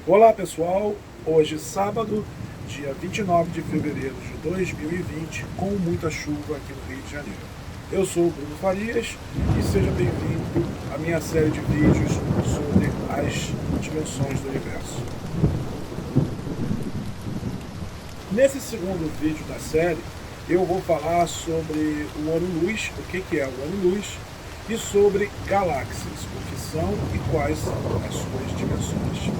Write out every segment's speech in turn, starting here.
Olá pessoal, hoje sábado, dia 29 de fevereiro de 2020, com muita chuva aqui no Rio de Janeiro. Eu sou o Bruno Farias e seja bem-vindo à minha série de vídeos sobre as dimensões do universo. Nesse segundo vídeo da série, eu vou falar sobre o ano-luz, o que é o ano-luz, e sobre galáxias, o que são e quais são as suas dimensões.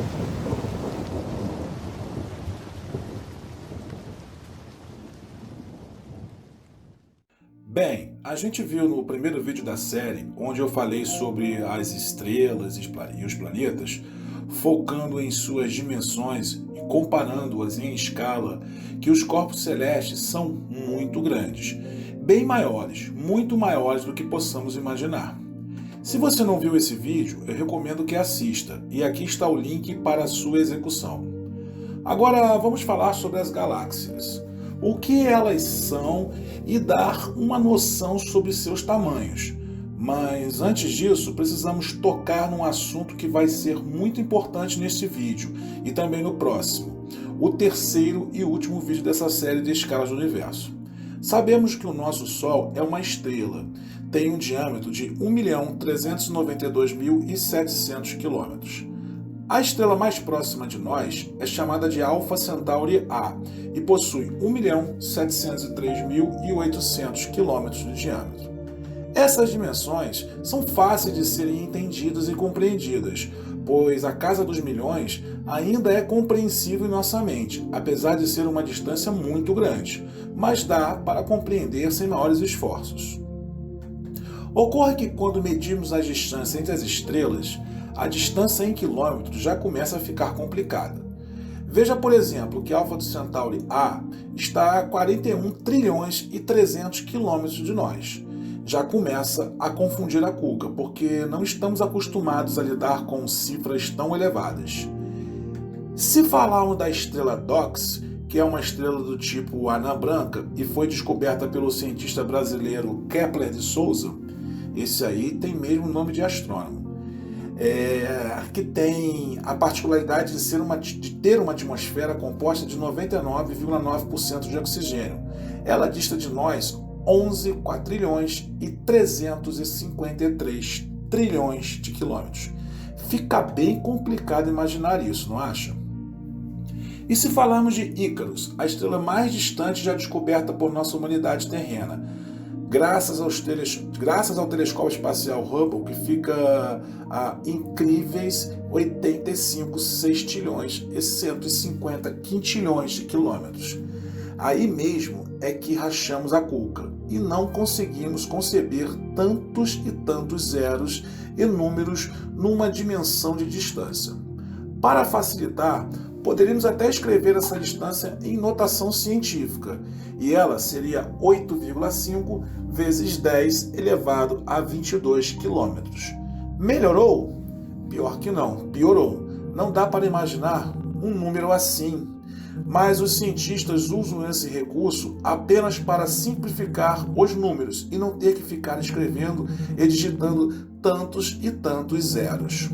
Bem, a gente viu no primeiro vídeo da série, onde eu falei sobre as estrelas e os planetas, focando em suas dimensões e comparando-as em escala, que os corpos celestes são muito grandes, bem maiores, muito maiores do que possamos imaginar. Se você não viu esse vídeo, eu recomendo que assista, e aqui está o link para a sua execução. Agora vamos falar sobre as galáxias. O que elas são e dar uma noção sobre seus tamanhos. Mas antes disso, precisamos tocar num assunto que vai ser muito importante neste vídeo e também no próximo, o terceiro e último vídeo dessa série de escalas do universo. Sabemos que o nosso Sol é uma estrela, tem um diâmetro de 1.392.700 km. A estrela mais próxima de nós é chamada de Alpha Centauri A e possui 1.703.800 km de diâmetro. Essas dimensões são fáceis de serem entendidas e compreendidas, pois a casa dos milhões ainda é compreensível em nossa mente, apesar de ser uma distância muito grande, mas dá para compreender sem maiores esforços. Ocorre que quando medimos a distância entre as estrelas, a distância em quilômetros já começa a ficar complicada. Veja, por exemplo, que Alpha Centauri A está a 41 trilhões e 300 quilômetros de nós. Já começa a confundir a cuca, porque não estamos acostumados a lidar com cifras tão elevadas. Se falarmos da estrela Dox, que é uma estrela do tipo anã branca e foi descoberta pelo cientista brasileiro Kepler de Souza, esse aí tem mesmo nome de astrônomo. Que tem a particularidade de ter uma atmosfera composta de 99,9% de oxigênio. Ela dista de nós 11 quatrilhões e 353 trilhões de quilômetros. Fica bem complicado imaginar isso, não acha? E se falarmos de Ícaros, a estrela mais distante já descoberta por nossa humanidade terrena, graças ao telescópio espacial Hubble, que fica a incríveis 85 sextilhões e 150 quintilhões de quilômetros. Aí mesmo é que rachamos a cuca e não conseguimos conceber tantos e tantos zeros e números numa dimensão de distância. Para facilitar, poderíamos até escrever essa distância em notação científica, e ela seria 8,5 vezes 10 elevado a 22 quilômetros. Melhorou? Pior que não, piorou. Não dá para imaginar um número assim. Mas os cientistas usam esse recurso apenas para simplificar os números e não ter que ficar escrevendo e digitando tantos e tantos zeros.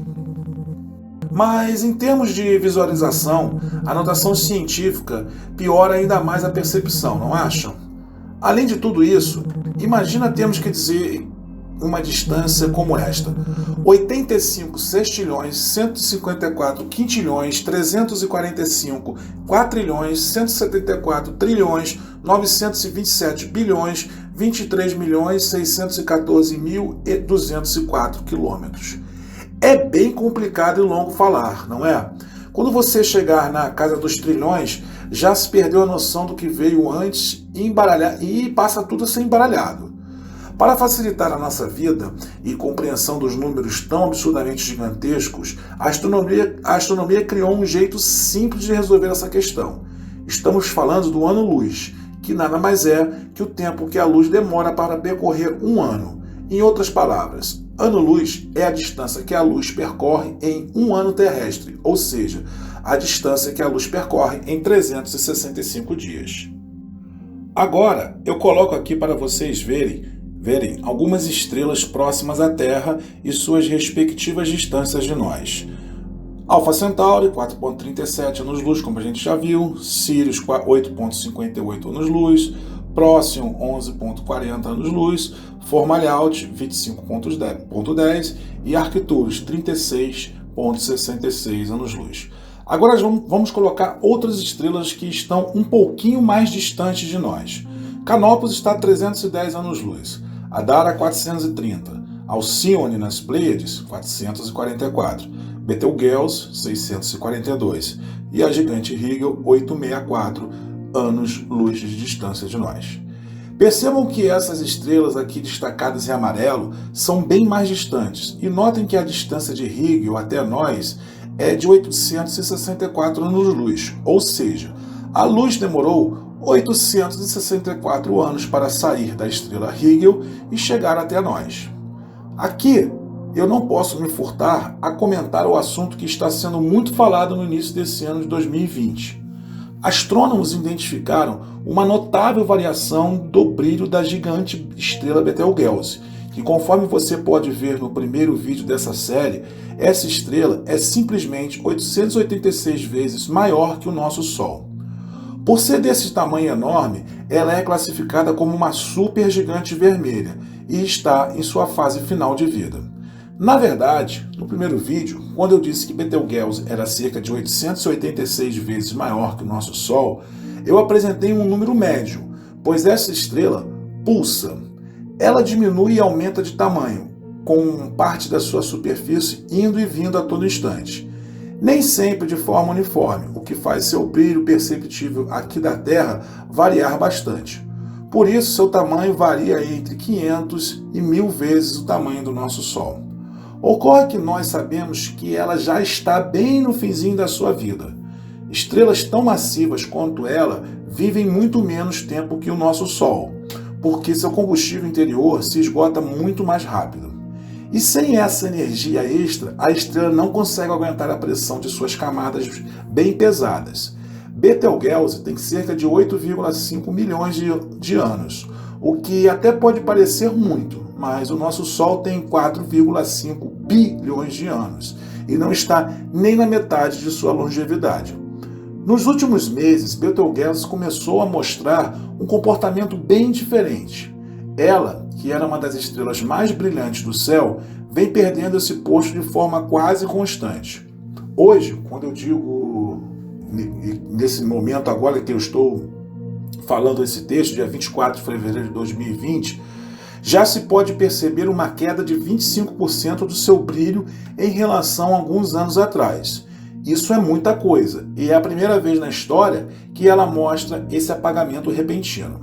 Mas, em termos de visualização, a notação científica piora ainda mais a percepção, não acham? Além de tudo isso, imagina termos que dizer uma distância como esta: 85 sextilhões, 154 quintilhões, 345 quatrilhões, 174 trilhões, 927 bilhões, 23 milhões, 614.204 quilômetros. É bem complicado e longo falar, não é? Quando você chegar na casa dos trilhões, já se perdeu a noção do que veio antes e passa tudo a ser embaralhado. Para facilitar a nossa vida e compreensão dos números tão absurdamente gigantescos, a astronomia criou um jeito simples de resolver essa questão. Estamos falando do ano-luz, que nada mais é que o tempo que a luz demora para percorrer um ano. Em outras palavras, ano-luz é a distância que a luz percorre em um ano terrestre, ou seja, a distância que a luz percorre em 365 dias. Agora, eu coloco aqui para vocês verem algumas estrelas próximas à Terra e suas respectivas distâncias de nós. Alpha Centauri, 4,37 anos-luz, como a gente já viu. Sirius, 8,58 anos-luz. Próximo, 11,40 anos-luz. Fomalhaut, 25,10. E Arcturus, 36,66 anos-luz. Agora vamos colocar outras estrelas que estão um pouquinho mais distantes de nós. Canopus está a 310 anos-luz. Adara, 430. Alcione nas Pleiades, 444. Betelgeuse, 642. E a gigante Rigel, 864 anos-luz de distância de nós. Percebam que essas estrelas aqui destacadas em amarelo são bem mais distantes. E notem que a distância de Rigel até nós é de 864 anos-luz. Ou seja, a luz demorou 864 anos para sair da estrela Rigel e chegar até nós. Aqui, eu não posso me furtar a comentar o assunto que está sendo muito falado no início desse ano de 2020. Astrônomos identificaram uma notável variação do brilho da gigante estrela Betelgeuse, que, conforme você pode ver no primeiro vídeo dessa série, essa estrela é simplesmente 886 vezes maior que o nosso Sol. Por ser desse tamanho enorme, ela é classificada como uma supergigante vermelha e está em sua fase final de vida. Na verdade, no primeiro vídeo, quando eu disse que Betelgeuse era cerca de 886 vezes maior que o nosso Sol, eu apresentei um número médio, pois essa estrela pulsa. Ela diminui e aumenta de tamanho, com parte da sua superfície indo e vindo a todo instante. Nem sempre de forma uniforme, o que faz seu brilho perceptível aqui da Terra variar bastante. Por isso, seu tamanho varia entre 500 e 1000 vezes o tamanho do nosso Sol. Ocorre que nós sabemos que ela já está bem no finzinho da sua vida. Estrelas tão massivas quanto ela vivem muito menos tempo que o nosso Sol, porque seu combustível interior se esgota muito mais rápido. E sem essa energia extra, a estrela não consegue aguentar a pressão de suas camadas bem pesadas. Betelgeuse tem cerca de 8,5 milhões de anos, o que até pode parecer muito, mas o nosso Sol tem 4,5 bilhões de anos e não está nem na metade de sua longevidade. Nos últimos meses, Betelgeuse começou a mostrar um comportamento bem diferente. Ela, que era uma das estrelas mais brilhantes do céu, vem perdendo esse posto de forma quase constante. Hoje, quando eu digo, nesse momento agora que eu estou falando esse texto, dia 24 de fevereiro de 2020, já se pode perceber uma queda de 25% do seu brilho em relação a alguns anos atrás. Isso é muita coisa, e é a primeira vez na história que ela mostra esse apagamento repentino.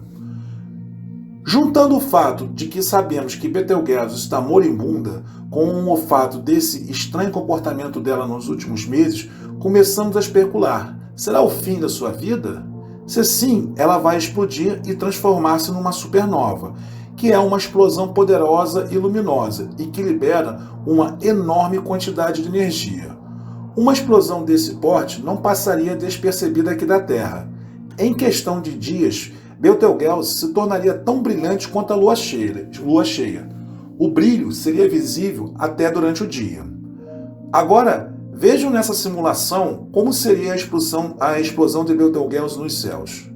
Juntando o fato de que sabemos que Betelgeuse está moribunda com o fato desse estranho comportamento dela nos últimos meses, começamos a especular: será o fim da sua vida? Se sim, ela vai explodir e transformar-se numa supernova, que é uma explosão poderosa e luminosa e que libera uma enorme quantidade de energia. Uma explosão desse porte não passaria despercebida aqui da Terra. Em questão de dias, Betelgeuse se tornaria tão brilhante quanto a lua cheia. O brilho seria visível até durante o dia. Agora, vejam nessa simulação como seria a explosão de Betelgeuse nos céus.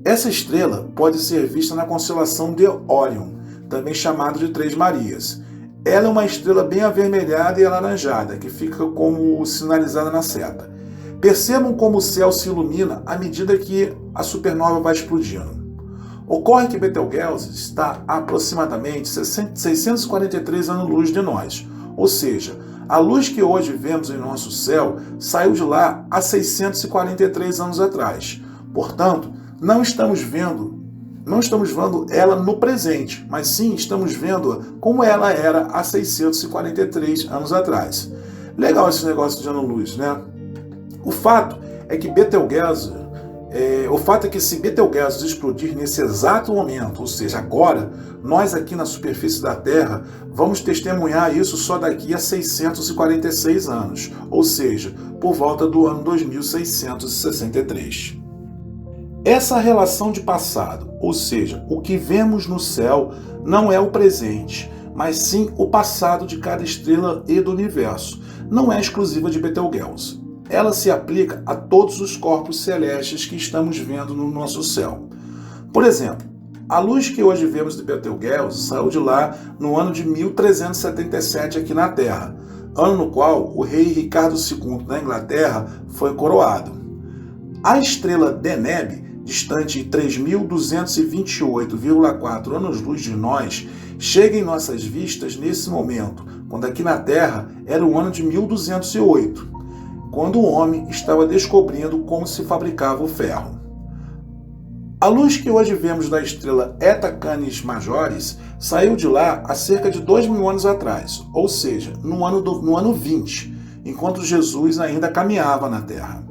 Essa estrela pode ser vista na constelação de Órion, também chamado de Três Marias. Ela é uma estrela bem avermelhada e alaranjada, que fica como sinalizada na seta. Percebam como o céu se ilumina à medida que a supernova vai explodindo. Ocorre que Betelgeuse está a aproximadamente 643 anos-luz de nós, ou seja, a luz que hoje vemos em nosso céu saiu de lá há 643 anos atrás. Portanto, não estamos vendo ela no presente, mas sim estamos vendo-a como ela era há 643 anos atrás. Legal esse negócio de ano-luz, né? O fato é que se Betelgeuse explodir nesse exato momento, ou seja, agora, nós aqui na superfície da Terra vamos testemunhar isso só daqui a 646 anos, ou seja, por volta do ano 2663. Essa relação de passado, ou seja, o que vemos no céu, não é o presente, mas sim o passado de cada estrela e do universo. não é exclusiva de Betelgeuse. Ela se aplica a todos os corpos celestes que estamos vendo no nosso céu. Por exemplo, a luz que hoje vemos de Betelgeuse saiu de lá no ano de 1377 aqui na Terra, ano no qual o rei Ricardo II da Inglaterra foi coroado. A estrela Deneb, distante 3.228,4 anos-luz de nós, chega em nossas vistas nesse momento, quando aqui na Terra era o ano de 1208, quando o homem estava descobrindo como se fabricava o ferro. A luz que hoje vemos da estrela Eta Canis Majoris saiu de lá há cerca de 2.000 anos atrás, ou seja, no ano 20, enquanto Jesus ainda caminhava na Terra.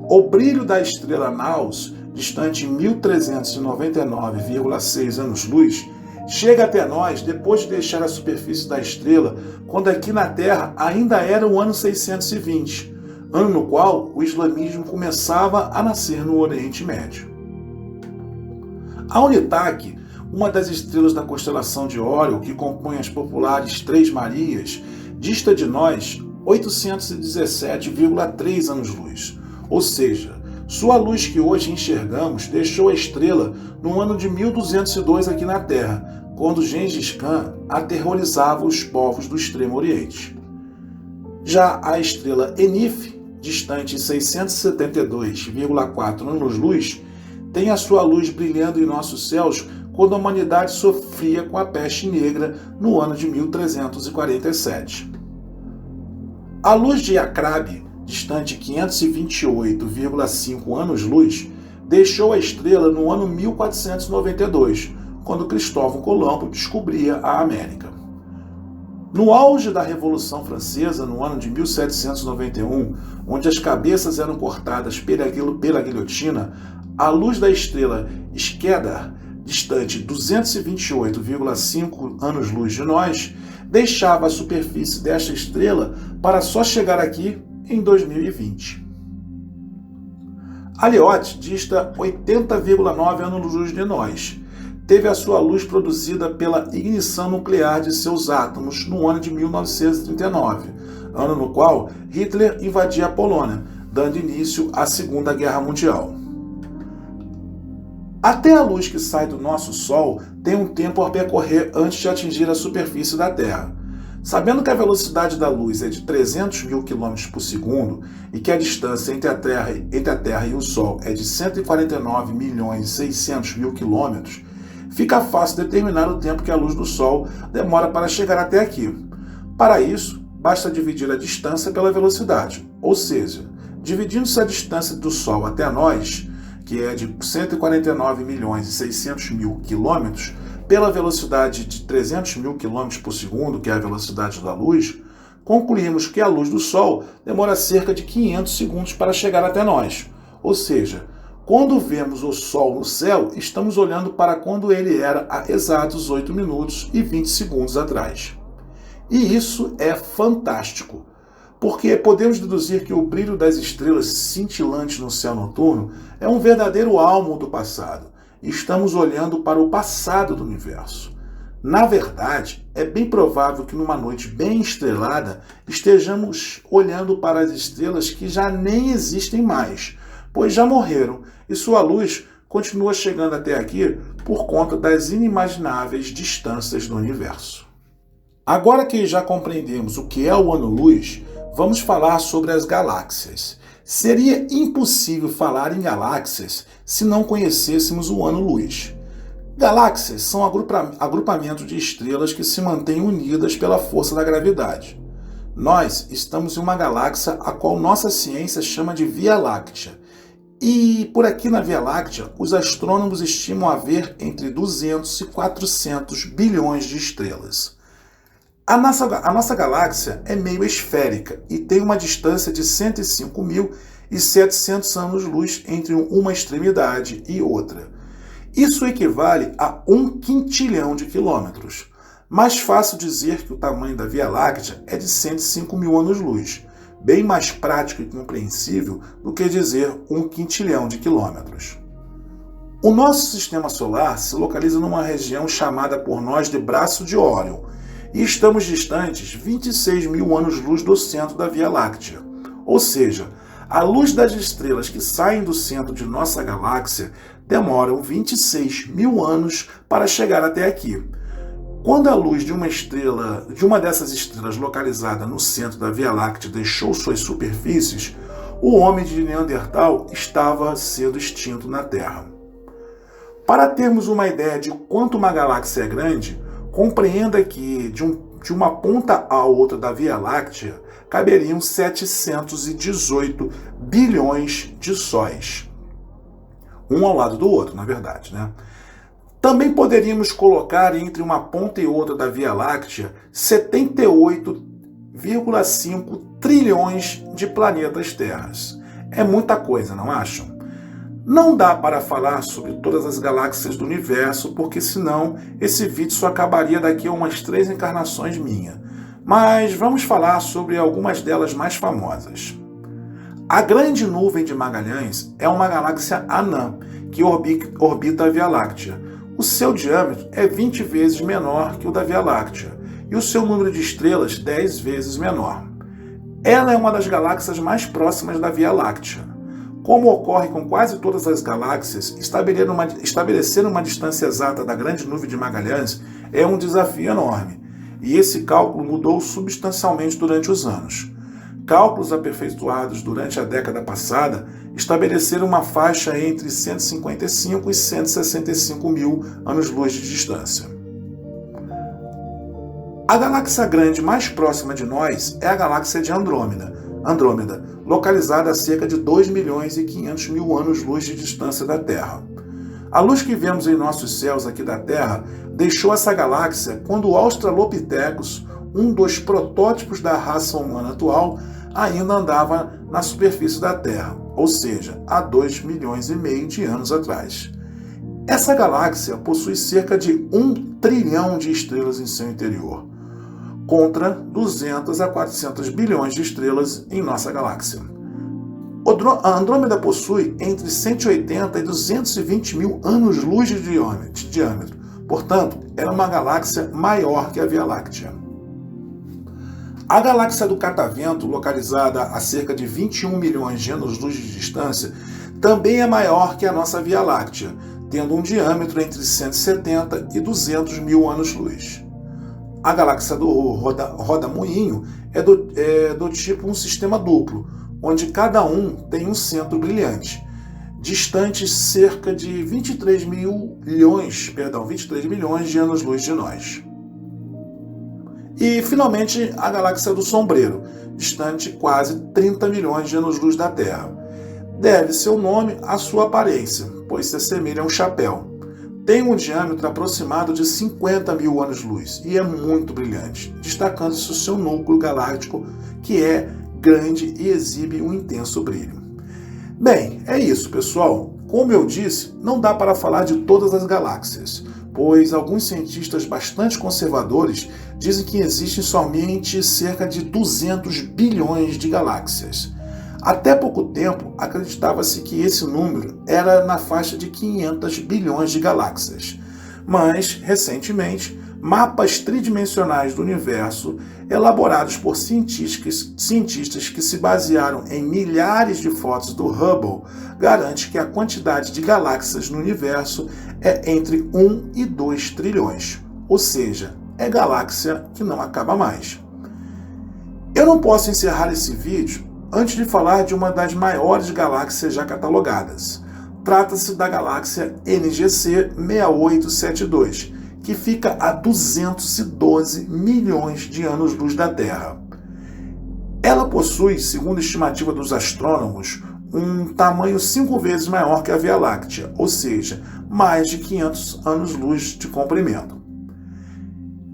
O brilho da estrela Naus, distante 1.399,6 anos-luz, chega até nós depois de deixar a superfície da estrela, quando aqui na Terra ainda era o ano 620, ano no qual o islamismo começava a nascer no Oriente Médio. A Unitac, uma das estrelas da constelação de Órion, que compõe as populares Três Marias, dista de nós 817,3 anos-luz, ou seja, sua luz que hoje enxergamos deixou a estrela no ano de 1202 aqui na Terra, quando Gengis Khan aterrorizava os povos do Extremo Oriente. Já a estrela Enif, distante 672,4 anos-luz, tem a sua luz brilhando em nossos céus quando a humanidade sofria com a peste negra no ano de 1347. A luz de Acrabe, distante 528,5 anos-luz, deixou a estrela no ano 1492, quando Cristóvão Colombo descobria a América. No auge da Revolução Francesa, no ano de 1791, onde as cabeças eram cortadas pela guilhotina, a luz da estrela Schedar, distante 228,5 anos-luz de nós, deixava a superfície desta estrela para só chegar aqui em 2020. Alioth dista 80,9 anos-luz de nós. Teve a sua luz produzida pela ignição nuclear de seus átomos no ano de 1939, ano no qual Hitler invadia a Polônia, dando início à Segunda Guerra Mundial. Até a luz que sai do nosso Sol tem um tempo a percorrer antes de atingir a superfície da Terra. Sabendo que a velocidade da luz é de 300.000 km por segundo e que a distância entre a Terra e o Sol é de 149.600.000 km, fica fácil determinar o tempo que a luz do Sol demora para chegar até aqui. Para isso, basta dividir a distância pela velocidade, ou seja, dividindo-se a distância do Sol até nós, que é de 149.600.000 km, pela velocidade de 300.000 km por segundo, que é a velocidade da luz, concluímos que a luz do Sol demora cerca de 500 segundos para chegar até nós. Ou seja, quando vemos o Sol no céu, estamos olhando para quando ele era há exatos 8 minutos e 20 segundos atrás. E isso é fantástico, porque podemos deduzir que o brilho das estrelas cintilantes no céu noturno é um verdadeiro álmo do passado. Estamos olhando para o passado do universo. Na verdade, é bem provável que numa noite bem estrelada estejamos olhando para as estrelas que já nem existem mais, pois já morreram e sua luz continua chegando até aqui por conta das inimagináveis distâncias do universo. Agora que já compreendemos o que é o ano-luz, vamos falar sobre as galáxias. Seria impossível falar em galáxias se não conhecêssemos o ano-luz. Galáxias são agrupamentos de estrelas que se mantêm unidas pela força da gravidade. Nós estamos em uma galáxia a qual nossa ciência chama de Via Láctea. E por aqui na Via Láctea, os astrônomos estimam haver entre 200 e 400 bilhões de estrelas. A nossa galáxia é meio esférica e tem uma distância de 105.700 anos-luz entre uma extremidade e outra. Isso equivale a 1 quintilhão de quilômetros. Mais fácil dizer que o tamanho da Via Láctea é de 105.000 anos-luz, bem mais prático e compreensível do que dizer 1 quintilhão de quilômetros. O nosso sistema solar se localiza numa região chamada por nós de Braço de Órion, e estamos distantes 26 mil anos-luz do centro da Via Láctea. Ou seja, a luz das estrelas que saem do centro de nossa galáxia demoram 26 mil anos para chegar até aqui. Quando a luz de uma dessas estrelas localizada no centro da Via Láctea deixou suas superfícies, o homem de Neandertal estava sendo extinto na Terra. Para termos uma ideia de quanto uma galáxia é grande, compreenda que de uma ponta à outra da Via Láctea caberiam 718 bilhões de sóis. Um ao lado do outro, na verdade, né? Também poderíamos colocar entre uma ponta e outra da Via Láctea 78,5 trilhões de planetas terras. É muita coisa, não acham? Não dá para falar sobre todas as galáxias do universo, porque senão esse vídeo só acabaria daqui a umas 3 encarnações minha. Mas vamos falar sobre algumas delas mais famosas. A Grande Nuvem de Magalhães é uma galáxia anã que orbita a Via Láctea. O seu diâmetro é 20 vezes menor que o da Via Láctea e o seu número de estrelas 10 vezes menor. Ela é uma das galáxias mais próximas da Via Láctea. Como ocorre com quase todas as galáxias, estabelecer uma distância exata da Grande Nuvem de Magalhães é um desafio enorme, e esse cálculo mudou substancialmente durante os anos. Cálculos aperfeiçoados durante a década passada estabeleceram uma faixa entre 155 e 165 mil anos-luz de distância. A galáxia grande mais próxima de nós é a galáxia de Andrômeda, localizada a cerca de 2 milhões e 500 mil anos-luz de distância da Terra. A luz que vemos em nossos céus aqui da Terra deixou essa galáxia quando o Australopithecus, um dos protótipos da raça humana atual, ainda andava na superfície da Terra, ou seja, há 2 milhões e meio de anos atrás. Essa galáxia possui cerca de 1 trilhão de estrelas em seu interior, contra 200 a 400 bilhões de estrelas em nossa galáxia. A Andrômeda possui entre 180 e 220 mil anos-luz de diâmetro, portanto, era uma galáxia maior que a Via Láctea. A galáxia do Catavento, localizada a cerca de 21 milhões de anos-luz de distância, também é maior que a nossa Via Láctea, tendo um diâmetro entre 170 e 200 mil anos-luz. A galáxia do Roda-Moinho é do tipo um sistema duplo, onde cada um tem um centro brilhante, distantes cerca de 23 milhões de anos-luz de nós. E, finalmente, a galáxia do Sombreiro, distante quase 30 milhões de anos-luz da Terra. Deve seu nome à sua aparência, pois se assemelha a um chapéu. Tem um diâmetro aproximado de 50 mil anos-luz e é muito brilhante, destacando-se o seu núcleo galáctico, que é grande e exibe um intenso brilho. Bem, é isso, pessoal. Como eu disse, não dá para falar de todas as galáxias, pois alguns cientistas bastante conservadores dizem que existem somente cerca de 200 bilhões de galáxias. Até pouco tempo, acreditava-se que esse número era na faixa de 500 bilhões de galáxias. Mas, recentemente, mapas tridimensionais do universo, elaborados por cientistas que se basearam em milhares de fotos do Hubble, garante que a quantidade de galáxias no universo é entre 1 e 2 trilhões, ou seja, é galáxia que não acaba mais. Eu não posso encerrar esse vídeo antes de falar de uma das maiores galáxias já catalogadas. Trata-se da galáxia NGC 6872, que fica a 212 milhões de anos-luz da Terra. Ela possui, segundo a estimativa dos astrônomos, um tamanho 5 vezes maior que a Via Láctea, ou seja, mais de 500 anos-luz de comprimento.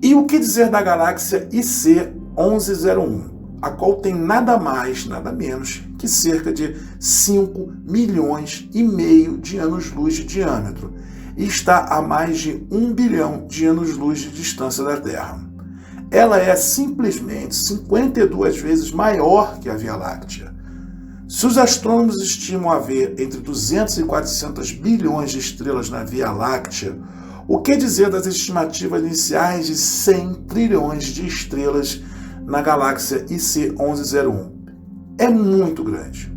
E o que dizer da galáxia IC 1101? A qual tem nada mais, nada menos que cerca de 5 milhões e meio de anos-luz de diâmetro e está a mais de 1 bilhão de anos-luz de distância da Terra. Ela é simplesmente 52 vezes maior que a Via Láctea. Se os astrônomos estimam haver entre 200 e 400 bilhões de estrelas na Via Láctea, O que dizer das estimativas iniciais de 100 trilhões de estrelas na galáxia IC 1101? É muito grande.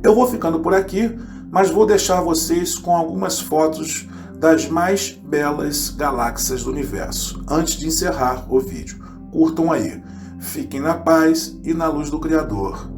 Eu vou ficando por aqui, mas vou deixar vocês com algumas fotos das mais belas galáxias do universo, antes de encerrar o vídeo. Curtam aí. Fiquem na paz e na luz do Criador.